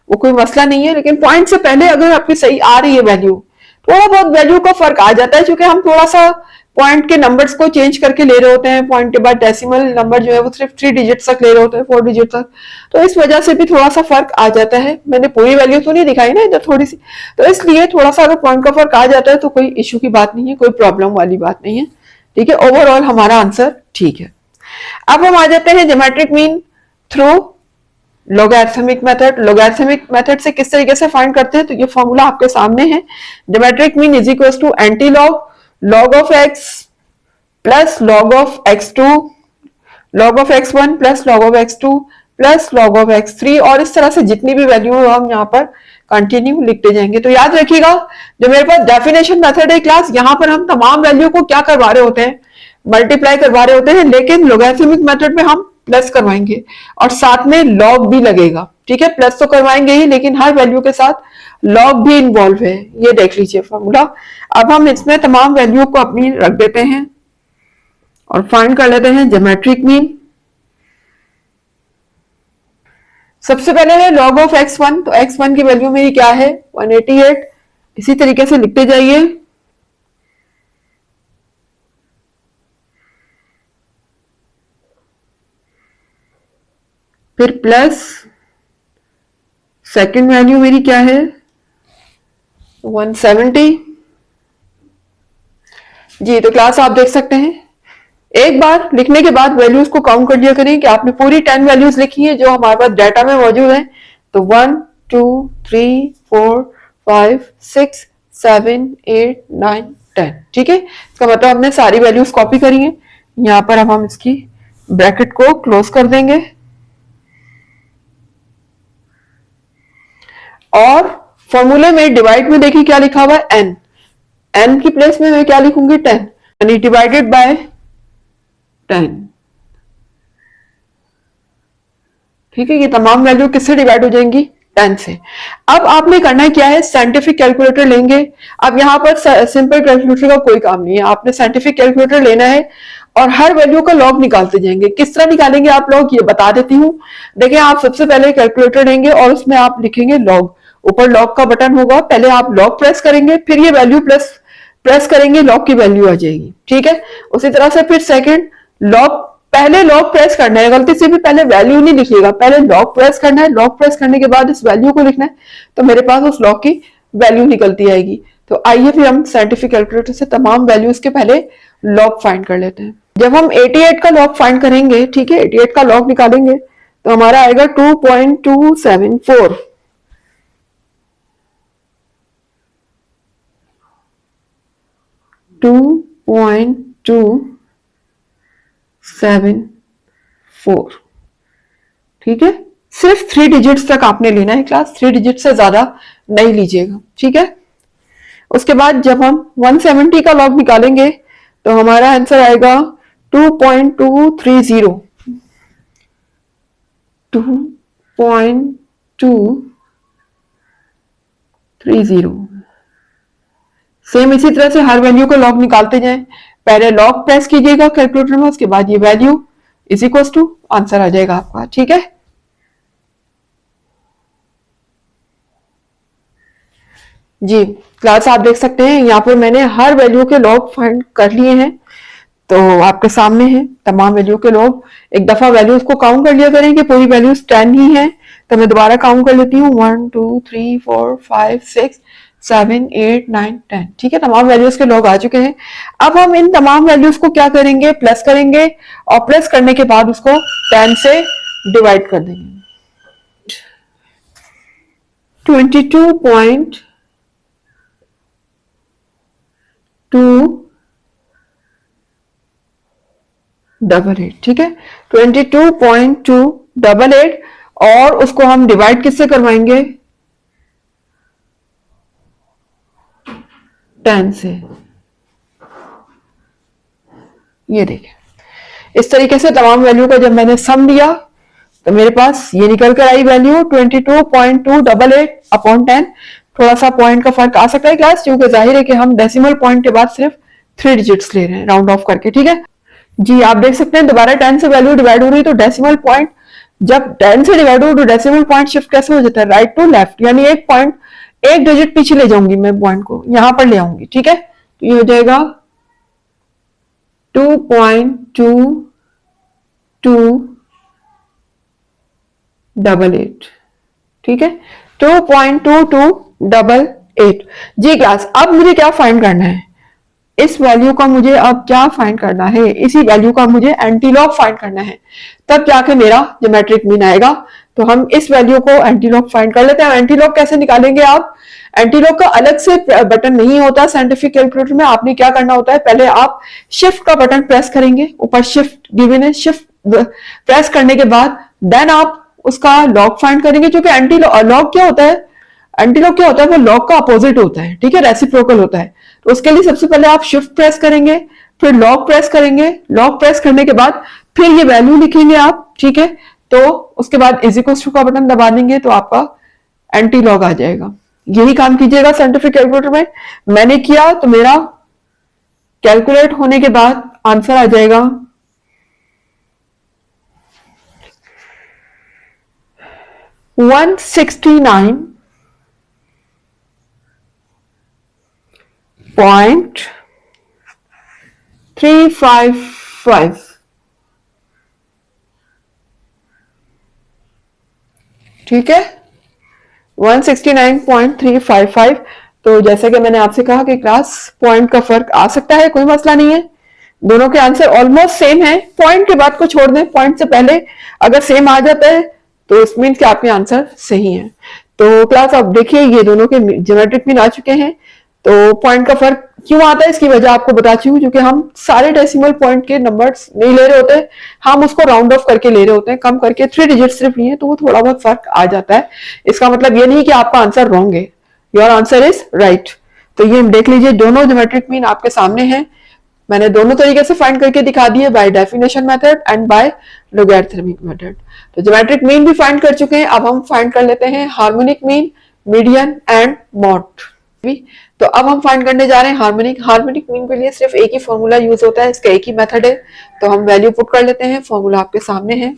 वो कोई मसला नहीं है, लेकिन पॉइंट से पहले अगर आपकी सही आ रही है वैल्यू, थोड़ा बहुत वैल्यू का फर्क आ जाता है क्योंकि हम थोड़ा सा पॉइंट के नंबर्स को चेंज करके ले रहे होते हैं। पॉइंट के बाद डेसिमल नंबर जो है वो सिर्फ 3 डिजिट तक ले रहे होते हैं, 4 डिजिट तक, तो इस वजह से भी थोड़ा सा फर्क आ जाता है। मैंने पूरी वैल्यू तो नहीं दिखाई ना इधर थोड़ी सी, तो इसलिए थोड़ा सा अगर पॉइंट का फर्क आ जाता है तो कोई इश्यू की बात नहीं है, कोई प्रॉब्लम वाली बात नहीं है। ठीक है, ओवरऑल हमारा आंसर ठीक है। अब हम आ जाते हैं geometric mean through logarithmic method. Logarithmic method से किस तरीके से फाइंड करते हैं, तो ये फॉर्मूला आपके सामने है। Geometric mean is equal to anti log log of x plus log of x2 log of x1 plus log of x2 plus log of x3, और इस तरह से जितनी भी वैल्यू हो हम यहाँ पर कंटिन्यू लिखते जाएंगे। तो याद रखिएगा जो मेरे पास डेफिनेशन मेथड है क्लास, यहाँ पर हम तमाम वैल्यू को क्या करवा रहे होते हैं, मल्टीप्लाई करवा रहे होते हैं, लेकिन लोगैरिथमिक मेथड में हम प्लस करवाएंगे और साथ में लॉग भी लगेगा। ठीक है, प्लस तो करवाएंगे ही लेकिन हर वैल्यू के साथ लॉग भी इन्वॉल्व है, ये देख लीजिए फॉर्मूला। अब हम इसमें तमाम वैल्यू को अपनी रख देते हैं और फाइंड कर लेते हैं ज्योमेट्रिक मीन। सबसे पहले है लॉग ऑफ x1, तो x1 की वैल्यू मेरी क्या है 188, इसी तरीके से लिखते जाइए। फिर प्लस सेकंड वैल्यू मेरी क्या है 170। जी, तो क्लास आप देख सकते हैं एक बार लिखने के बाद वैल्यूज को काउंट कर लिया करें कि आपने पूरी 10 वैल्यूज लिखी है जो हमारे पास डाटा में मौजूद है। तो 1 2 3 4 5 6 7 8 9 10। ठीक है, इसका मतलब हमने सारी वैल्यूज कॉपी करी है। यहां पर अब हम इसकी ब्रैकेट को क्लोज कर देंगे और फॉर्मूले में डिवाइड में देखिए क्या लिखा हुआ है n, n की प्लेस में मैं क्या लिखूंगी 10, यानी डिवाइडेड बाय 10। ठीक है, ये तमाम वैल्यू किससे डिवाइड हो जाएंगी 10 से। अब आपने करना क्या है, साइंटिफिक कैलकुलेटर लेंगे। अब यहाँ पर सिंपल कैलकुलेटर का कोई काम नहीं है, आपने साइंटिफिक कैलकुलेटर लेना है और हर वैल्यू का लॉग निकालते जाएंगे। किस तरह निकालेंगे आप लॉग, ये बता देती हूँ। देखिए, आप सबसे पहले कैलकुलेटर लेंगे और उसमें आप लिखेंगे लॉग, ऊपर लॉग का बटन होगा, पहले आप लॉग प्रेस करेंगे, फिर ये वैल्यू प्रेस करेंगे, लॉग की वैल्यू आ जाएगी। ठीक है, उसी तरह से फिर सेकेंड लॉग, पहले लॉग प्रेस करना है, गलती से भी पहले वैल्यू नहीं लिखिएगा, पहले लॉग प्रेस करना है, लॉग प्रेस करने के बाद इस वैल्यू को लिखना है, तो मेरे पास उस लॉग की वैल्यू निकलती आएगी। तो आइए फिर हम साइंटिफिक कैलकुलेटर से तमाम वैल्यूज के पहले लॉग फाइंड कर लेते हैं। जब हम 88 का लॉग फाइंड करेंगे, ठीक है, 88 का लॉग निकालेंगे तो हमारा आएगा 2.274। ठीक है, सिर्फ 3 डिजिट्स तक आपने लेना है क्लास, 3 डिजिट से ज्यादा नहीं लीजिएगा। ठीक है, उसके बाद जब हम 170 का लॉग निकालेंगे तो हमारा आंसर आएगा 2.230। 30। सेम इसी तरह से हर वैल्यू को लॉग निकालते जाएं। पहले लॉग प्रेस कीजिएगा कैलकुलेटर में, उसके बाद ये value is equal to answer आ जाएगा आपका। ठीक है जी। क्लास आप देख सकते हैं यहाँ पर मैंने हर वैल्यू के लॉग फाइंड कर लिए हैं, तो आपके सामने है तमाम वैल्यू के लॉग। एक दफा वैल्यूज को काउंट कर लिया करें कि पूरी वैल्यूज 10 ही है, तो मैं दोबारा काउंट कर लेती हूँ 1 2 3 4 5 6 7 8 9 10। ठीक है, तमाम वैल्यूज के लॉग आ चुके हैं। अब हम इन तमाम वैल्यूज को क्या करेंगे, प्लस करेंगे, और प्लस करने के बाद उसको 10 से डिवाइड कर देंगे। 22.2 88। ठीक है, 22.288, और उसको हम डिवाइड किससे करवाएंगे, 10 से। ये देखिए, इस तरीके से तमाम वैल्यू का जब मैंने सम लिया तो मेरे पास ये निकल कर आई वैल्यू 22.288 अपॉन 10। थोड़ा सा पॉइंट का फर्क आ सकता है क्लास, क्योंकि जाहिर है कि हम डेसिमल पॉइंट के बाद सिर्फ 3 डिजिट्स ले रहे हैं राउंड ऑफ करके। ठीक है जी, आप देख सकते हैं दोबारा 10 से वैल्यू डिवाइड हो रही है, तो डेसिमल पॉइंट जब 10 से डिवाइड हो तो डेसिमल पॉइंट शिफ्ट कैसे हो जाता है, राइट टू लेफ्ट, यानी एक पॉइंट एक डिजिट पीछे ले जाऊंगी, मैं पॉइंट को यहां पर ले आऊंगी। ठीक है, तो ये हो जाएगा 2.2288। ठीक है, 2.2288। जी क्लास, अब मुझे क्या फाइंड करना है, इस वैल्यू का मुझे अब क्या फाइंड करना है, इसी वैल्यू का मुझे एंटीलॉग फाइंड करना है, तब जाके मेरा ज्योमेट्रिक मीन आएगा। तो हम इस वैल्यू को एंटीलॉग फाइंड कर लेते हैं। एंटीलॉग कैसे निकालेंगे आप, एंटीलॉग का अलग से बटन नहीं होता साइंटिफिक कैलकुलेटर में। आपने क्या करना होता है, पहले आप शिफ्ट का बटन प्रेस करेंगे, ऊपर शिफ्ट गिवन है, शिफ्ट प्रेस करने के बाद देन आप उसका लॉग फाइंड करेंगे। क्योंकि एंटीलॉग क्या होता है, एंटीलॉग क्या होता है, वो लॉग का अपोजिट होता है। ठीक है, रेसिप्रोकल होता है। तो उसके लिए सबसे पहले आप शिफ्ट प्रेस करेंगे, फिर लॉग प्रेस करेंगे, लॉग प्रेस करने के बाद फिर ये वैल्यू लिखेंगे आप। ठीक है, तो उसके बाद इज इक्वल टू का बटन दबा देंगे तो आपका एंटी लॉग आ जाएगा। यही काम कीजिएगा साइंटिफिक कैलकुलेटर में। मैंने किया तो मेरा कैलकुलेट होने के बाद आंसर आ जाएगा 169.355। ठीक है, 169.355। तो जैसे कि मैंने आपसे कहा कि क्लास पॉइंट का फर्क आ सकता है, कोई मसला नहीं है, दोनों के आंसर ऑलमोस्ट सेम है। पॉइंट के बाद को छोड़ दें, पॉइंट से पहले अगर सेम आ जाता है तो इट मींस कि आपके आंसर सही है। तो क्लास अब देखिए, ये दोनों के ज्योमेट्रिक मीन आ चुके हैं। तो पॉइंट का फर्क क्यों आता है इसकी वजह आपको बता चुकी हूँ, क्योंकि हम सारे डेसिमल पॉइंट के नंबर्स नहीं ले रहे होते, हम उसको राउंड ऑफ करके ले रहे होते हैं, कम करके 3 डिजिट सिर्फ लिए, तो वो थोड़ा बहुत फर्क आ जाता है। इसका मतलब ये नहीं कि आपका आंसर रॉन्ग है, योर आंसर इज राइट। तो ये देख लीजिए, दोनों ज्योमेट्रिक मीन आपके सामने हैं। मैंने दोनों तरीके से फाइंड करके दिखा दिए, by definition method and by logarithmic method. तो ज्योमेट्रिक मीन भी फाइंड कर चुके हैं, अब हम फाइंड कर लेते हैं harmonic mean, median and mode भी। तो अब हम फाइंड करने जा रहे हैं हार्मोनिक मीन के लिए सिर्फ एक ही फॉर्मूला यूज होता है, इसका एक ही मेथड है। तो हम वैल्यू पुट कर लेते हैं, फॉर्मूला आपके सामने है।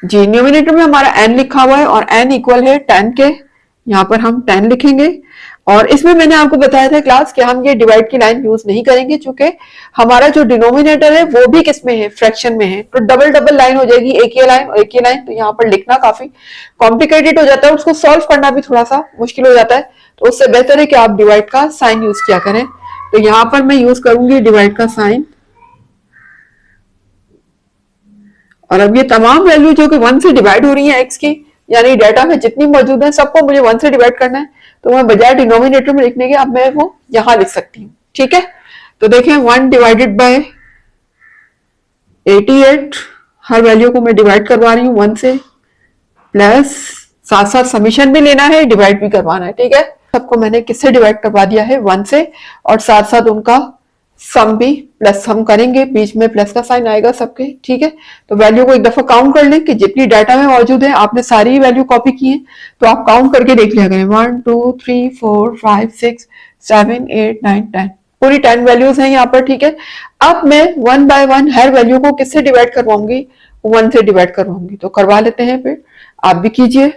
जी, न्यूमिनेटर में हमारा n लिखा हुआ है और n इक्वल है 10 के, यहाँ पर हम 10 लिखेंगे। और इसमें मैंने आपको बताया था क्लास कि हम ये डिवाइड की लाइन यूज नहीं करेंगे, क्योंकि हमारा जो डिनोमिनेटर है वो भी किसमें है, फ्रैक्शन में है। तो डबल डबल लाइन हो जाएगी, एक ही लाइन और एक ही लाइन, तो यहाँ पर लिखना काफी कॉम्प्लिकेटेड हो जाता है, उसको सॉल्व करना भी थोड़ा सा मुश्किल हो जाता है। तो उससे बेहतर है कि आप डिवाइड का साइन यूज किया करें। तो यहाँ पर मैं यूज करूंगी डिवाइड का साइन। और अब ये तमाम वैल्यू जो कि 1 से डिवाइड हो रही है x की, यानी डाटा में जितनी मौजूद है सबको मुझे 1 से डिवाइड करना है, तो मैं बजाय डिनोमिनेटर में लिखने के अब मैं वो यहां लिख सकती हूँ। ठीक है, तो देखें 1 डिवाइडेड बाय 88, हर वैल्यू को मैं डिवाइड करवा रही हूँ 1 से, प्लस साथ साथ समीशन भी लेना है, डिवाइड भी करवाना है। ठीक है, सबको मैंने किससे डिवाइड करवा दिया है, 1 से, और साथ साथ उनका सम भी प्लस सम करेंगे, बीच में प्लस का साइन आएगा सबके, ठीक है। तो वैल्यू को एक दफा काउंट कर लें कि जितनी डाटा में मौजूद है, आपने सारी वैल्यू कॉपी की है, तो आप काउंट करके देख लिया करें 1 2 3 4 5 6 7 8 9 10, पूरी 10 वैल्यूज हैं यहाँ पर, ठीक है। अब मैं one by one her value को किससे डिवाइड करवाऊंगी, 1 से डिवाइड करवाऊंगी। तो करवा लेते हैं, फिर आप भी कीजिए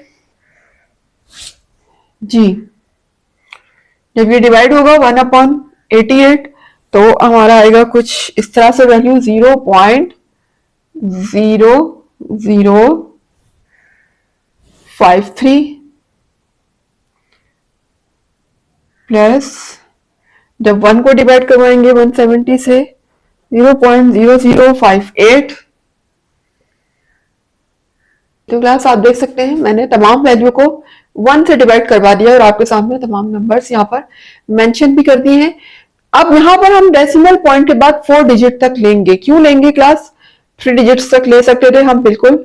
जी। जब ये डिवाइड होगा 1/88, तो हमारा आएगा कुछ इस तरह से वैल्यू 0.0053 प्लस जब 1 को डिवाइड करवाएंगे 170 से 0.0058। तो क्लास आप देख सकते हैं मैंने तमाम वैल्यू को 1 से डिवाइड करवा दिया और आपके सामने तमाम नंबर्स यहाँ पर मेंशन भी कर दिए हैं। अब यहाँ पर हम डेसिमल पॉइंट के बाद 4 डिजिट तक लेंगे। क्यों लेंगे क्लास, 3 डिजिट्स तक ले सकते थे हम, बिल्कुल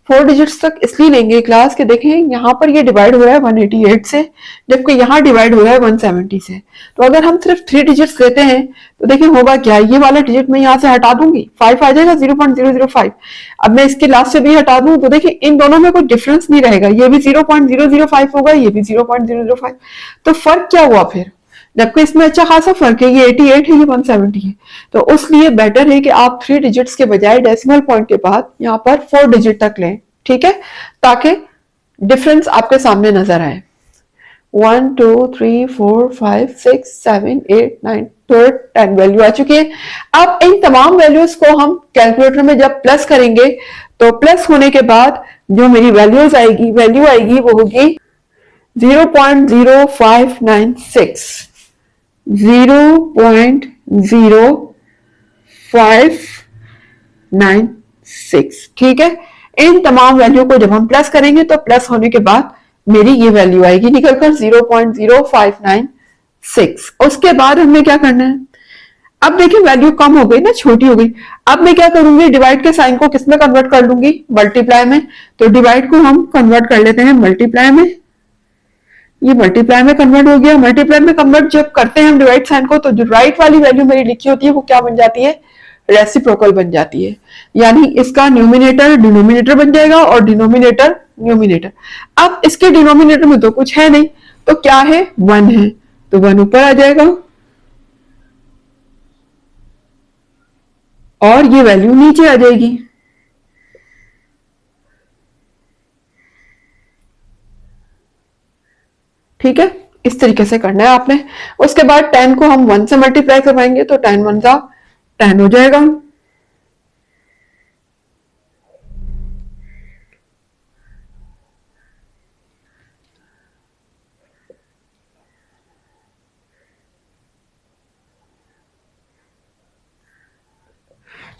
4 डिजिट्स तक इसलिए लेंगे क्लास के देखें यहाँ पर ये डिवाइड हो रहा है 188 से, जबकि यहाँ डिवाइड हो रहा है 170 से। तो अगर हम सिर्फ 3 डिजिट्स लेते हैं तो देखिए होगा क्या, ये वाला डिजिट मैं यहाँ से हटा दूंगी, 5 आ जाएगा 0.005। अब मैं इसके लास्ट से भी हटा दूं तो देखिए इन दोनों में कोई डिफरेंस नहीं रहेगा, ये भी 0.005 होगा, ये भी 0.005। तो फर्क क्या हुआ फिर, जबकि इसमें अच्छा खासा फर्क है, ये 88 है, ये 170 है। तो उसलिए बेटर है कि आप 3 डिजिट्स के बजाय डेसिमल पॉइंट के बाद यहाँ पर 4 डिजिट तक लें, ठीक है, ताकि डिफरेंस आपके सामने नजर आए। 1 2 3 4 5 6 7 8 9 10 वैल्यू आ चुकी है। अब इन तमाम वैल्यूज को हम कैलकुलेटर में जब प्लस करेंगे तो प्लस होने के बाद जो मेरी वैल्यूज आएगी, वैल्यू आएगी वो होगी 0.0596, 0.0596, ठीक है। इन तमाम वैल्यू को जब हम प्लस करेंगे तो प्लस होने के बाद मेरी ये वैल्यू आएगी निकलकर 0.0596। उसके बाद हमें क्या करना है, अब देखिए वैल्यू कम हो गई ना, छोटी हो गई। अब मैं क्या करूंगी, डिवाइड के साइन को किसमें कन्वर्ट कर लूंगी, मल्टीप्लाई में। तो डिवाइड को हम कन्वर्ट कर लेते हैं मल्टीप्लाई में, ये मल्टीप्लाई में कन्वर्ट हो गया। मल्टीप्लाई में कन्वर्ट जब करते हैं हम डिवाइड साइन को, तो जो राइट वाली वैल्यू मेरी लिखी होती है वो क्या बन जाती है, रेसिप्रोकल बन जाती है, यानी इसका न्यूमिनेटर डिनोमिनेटर बन जाएगा और डिनोमिनेटर न्यूमिनेटर। अब इसके डिनोमिनेटर में तो कुछ है नहीं, तो क्या है, 1 है, तो 1 ऊपर आ जाएगा और ये वैल्यू नीचे आ जाएगी। ठीक है, इस तरीके से करना है आपने। उसके बाद 10 को हम 1 से मल्टीप्लाई करवाएंगे तो 10 1 जा 10 हो जाएगा।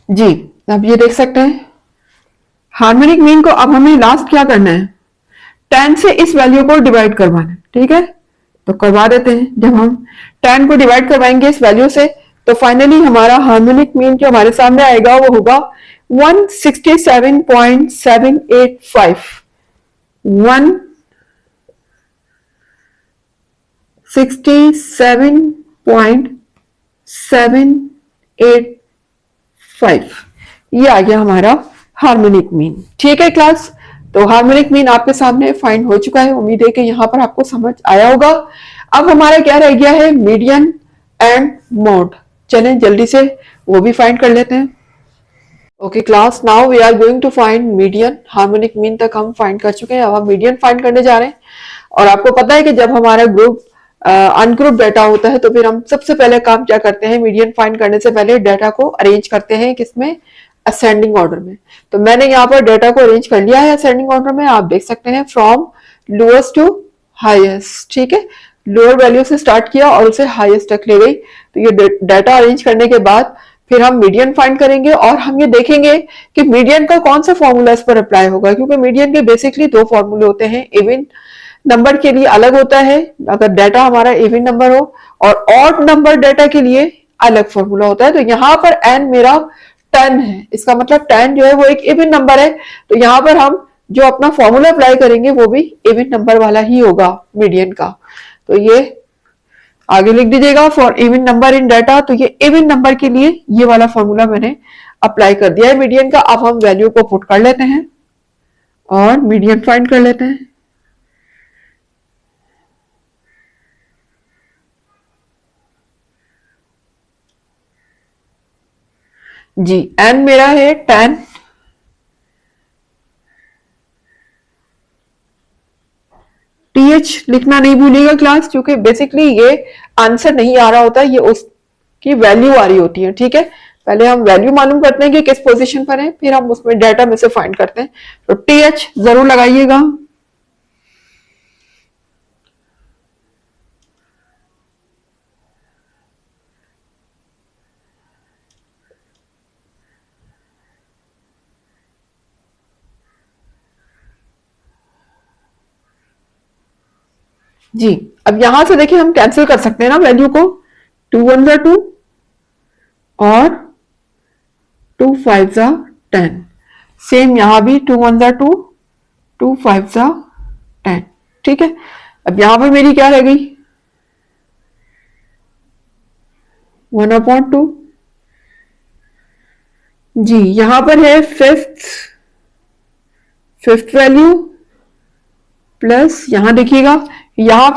जी, अब ये देख सकते हैं हार्मोनिक मीन को अब हमें लास्ट क्या करना है, 10 से इस वैल्यू को डिवाइड करवाना है, ठीक है। तो करवा देते हैं। जब हम 10 को डिवाइड करवाएंगे इस वैल्यू से तो फाइनली हमारा हार्मोनिक मीन जो हमारे सामने आएगा वो होगा 167.785, 167.785, ये आ गया हमारा हार्मोनिक मीन। ठीक है क्लास, तो हार्मोनिक मीन आपके सामने फाइंड हो चुका है। उम्मीद है कि यहाँ पर आपको समझ आया होगा। अब हमारा क्या रह गया है, मीडियन एंड मोड। चलें जल्दी से वो भी फाइंड कर लेते हैं। Okay class, now we are going to find median. Harmonic mean तक हम फाइंड कर चुके हैं, अब हम मीडियन फाइंड करने जा रहे हैं। और आपको पता है कि जब हमारा ग्रुप अनग्रुप डाटा होता है तो फिर हम सबसे पहले काम क्या करते हैं, मीडियन फाइंड करने से पहले डाटा को अरेंज करते हैं किसमें, असेंडिंग ऑर्डर में। तो मैंने यहाँ पर डाटा को अरेंज कर लिया है असेंडिंग ऑर्डर में। आप देख सकते हैं फ्रॉम लोएस्ट टू हाईएस्ट, ठीक है। लोअर वैल्यू से स्टार्ट किया और उसे हाईएस्ट तक ले गई। तो ये डाटा अरेंज करने के बाद फिर हम मीडियन फाइंड करेंगे और हम ये देखेंगे कि मीडियन का कौन सा फॉर्मूला इस पर अप्लाई होगा, क्योंकि मीडियन के बेसिकली 2 फॉर्मूले होते हैं। इवन नंबर के लिए अलग होता है अगर डाटा हमारा इवन नंबर हो, और ऑड नंबर डाटा के लिए अलग फॉर्मूला होता है। तो यहाँ पर n मेरा 10 है, इसका मतलब 10 जो है वो एक इवन नंबर है। तो यहाँ पर हम जो अपना फॉर्मूला अप्लाई करेंगे वो भी इवन नंबर वाला ही होगा मीडियन का। तो ये आगे लिख दीजिएगा for even number in data, तो ये इवन नंबर के लिए ये वाला फॉर्मूला मैंने अप्लाई कर दिया है मीडियन का। अब हम वैल्यू को पुट कर लेते हैं और मीडियन फाइंड कर लेते हैं। जी एन मेरा है 10, टीएच लिखना नहीं भूलिएगा क्लास, क्योंकि बेसिकली ये आंसर नहीं आ रहा होता, ये उसकी वैल्यू आ रही होती है। ठीक है, पहले हम वैल्यू मालूम करते हैं कि किस पोजीशन पर है, फिर हम उसमें डाटा में से फाइंड करते हैं। तो टीएच जरूर लगाइएगा। जी अब यहां से देखिए हम कैंसिल कर सकते हैं ना वैल्यू को, 2 1 जा 2 और 2 5 जा 10। सेम यहां भी 2 1 जा 2, 2 5 जा 10। ठीक है, अब यहां पर मेरी क्या रह गई, 1/2। जी यहां पर है फिफ्थ वैल्यू प्लस, यहां देखिएगा यहाँ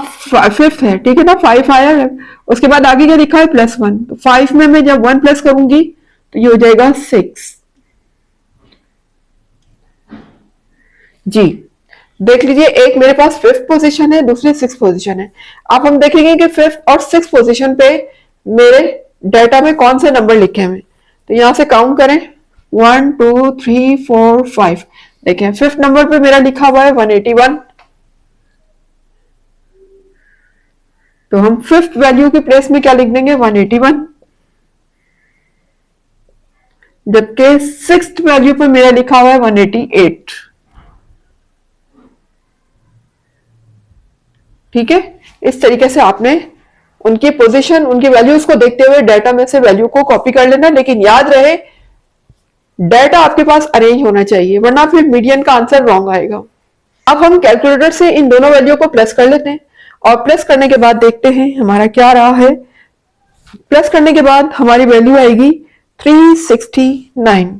फिफ्थ है, ठीक है ना, 5 आया है, उसके बाद आगे क्या लिखा है +1, तो 5 में मैं जब 1 प्लस करूंगी तो ये हो जाएगा 6। जी देख लीजिए, एक मेरे पास 5th पोजीशन है, दूसरी 6th पोजीशन है। अब हम देखेंगे कि 5th और 6th पोजीशन पे मेरे डाटा में कौन से नंबर लिखे हुए, तो यहां से काउंट करें 1 2 3 4 5। देखें 5th नंबर पे मेरा लिखा हुआ है 181, तो हम 5th वैल्यू की प्लेस में क्या लिख देंगे 181, जबकि 6th वैल्यू पे मेरा लिखा हुआ है 188। ठीक है, इस तरीके से आपने उनकी पोजीशन, उनकी वैल्यूज को देखते हुए डाटा में से वैल्यू को कॉपी कर लेना, लेकिन याद रहे डाटा आपके पास अरेंज होना चाहिए, वरना फिर मीडियन का आंसर रॉन्ग आएगा। अब हम कैलकुलेटर से इन दोनों वैल्यू को प्लस कर लेते हैं और प्लस करने के बाद देखते हैं हमारा क्या रहा है। प्लस करने के बाद हमारी वैल्यू आएगी 369।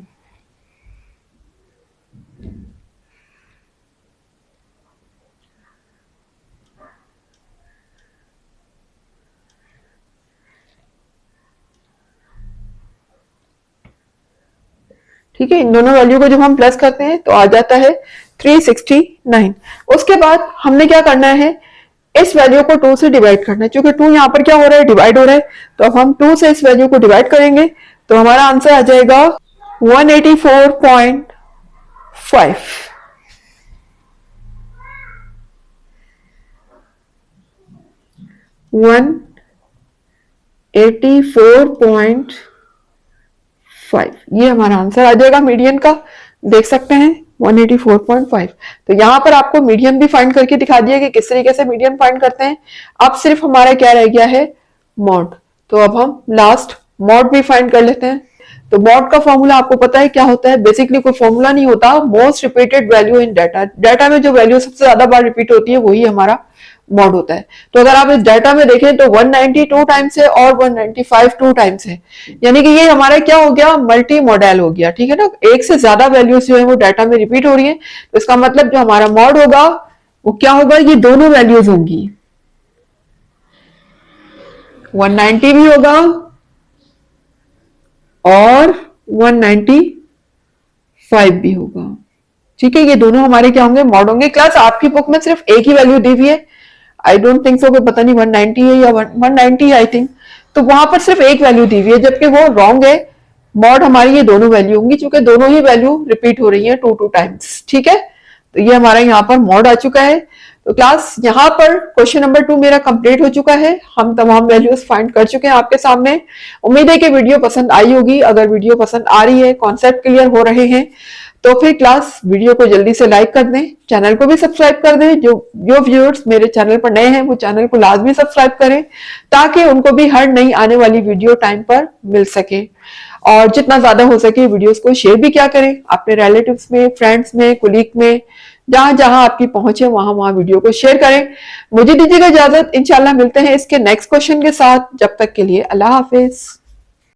ठीक है, इन दोनों वैल्यू को जब हम प्लस करते हैं तो आ जाता है 369। उसके बाद हमने क्या करना है, इस वैल्यू को 2 से डिवाइड करना है, क्योंकि 2 यहां पर क्या हो रहा है डिवाइड हो रहा है, तो अब हम 2 से इस वैल्यू को डिवाइड करेंगे तो हमारा आंसर आ जाएगा 184.5। 184.5 ये हमारा आंसर आ जाएगा मीडियन का। देख सकते हैं 184.5। तो यहां पर आपको मीडियन भी फाइंड करके दिखा दिया कि किस तरीके से मीडियन फाइंड करते हैं। अब सिर्फ हमारा क्या रह गया है मॉड, तो अब हम लास्ट मॉड भी फाइंड कर लेते हैं। तो मॉड का फॉर्मूला आपको पता है क्या होता है, बेसिकली कोई फॉर्मूला नहीं होता, most repeated value in data. Data में जो वैल्यू सबसे ज्यादा बार रिपीट होती है वही हमारा मॉड होता है। तो अगर आप इस डाटा में देखें तो 192 टाइम्स है और 195 2 टाइम्स है, यानी कि ये हमारा क्या हो गया मल्टी मॉडल हो गया। ठीक है ना, एक से ज्यादा वैल्यूज जो है वो डाटा में रिपीट हो रही है, तो इसका मतलब जो हमारा मॉड होगा वो क्या होगा, ये दोनों वैल्यूज होंगी, 190 भी होगा और 195 भी होगा। ठीक है, ये दोनों हमारे क्या होंगे मॉड होंगे। क्लास आपकी बुक में सिर्फ एक ही वैल्यू दी हुई है, आई डोंट थिंक सो कि पता नहीं 190 है या 190 आई थिंक, तो वहां पर सिर्फ एक वैल्यू दी हुई है, जबकि वो रॉन्ग है। मॉड हमारी ये दोनों वैल्यू होंगी, क्योंकि दोनों ही वैल्यू रिपीट हो रही है 2 टाइम्स। ठीक है, तो ये हमारा यहाँ पर मॉड आ चुका है। तो क्लास यहाँ पर क्वेश्चन नंबर 2 मेरा कंप्लीट हो चुका है, हम तमाम वैल्यूज फाइंड कर चुके हैं आपके सामने। उम्मीद है कि वीडियो पसंद आई होगी। अगर वीडियो पसंद आ रही है, कॉन्सेप्ट क्लियर हो रहे हैं, तो फिर क्लास वीडियो को जल्दी से लाइक कर दें, चैनल को भी सब्सक्राइब कर दें। जो व्यूअर्स मेरे चैनल पर नए हैं वो चैनल को लाजमी सब्सक्राइब करें, ताकि उनको भी हर नई आने वाली वीडियो टाइम पर मिल सके। और जितना ज्यादा हो सके वीडियोस को शेयर भी क्या करें अपने रिलेटिव्स में, फ्रेंड्स में, कोलीग में, जहां जहां आपकी पहुंचे वहां वहां वीडियो को शेयर करें। मुझे दीजिएगा इजाजत, इंशाल्लाह मिलते हैं इसके नेक्स्ट क्वेश्चन के साथ। जब तक के लिए अल्लाह हाफिज।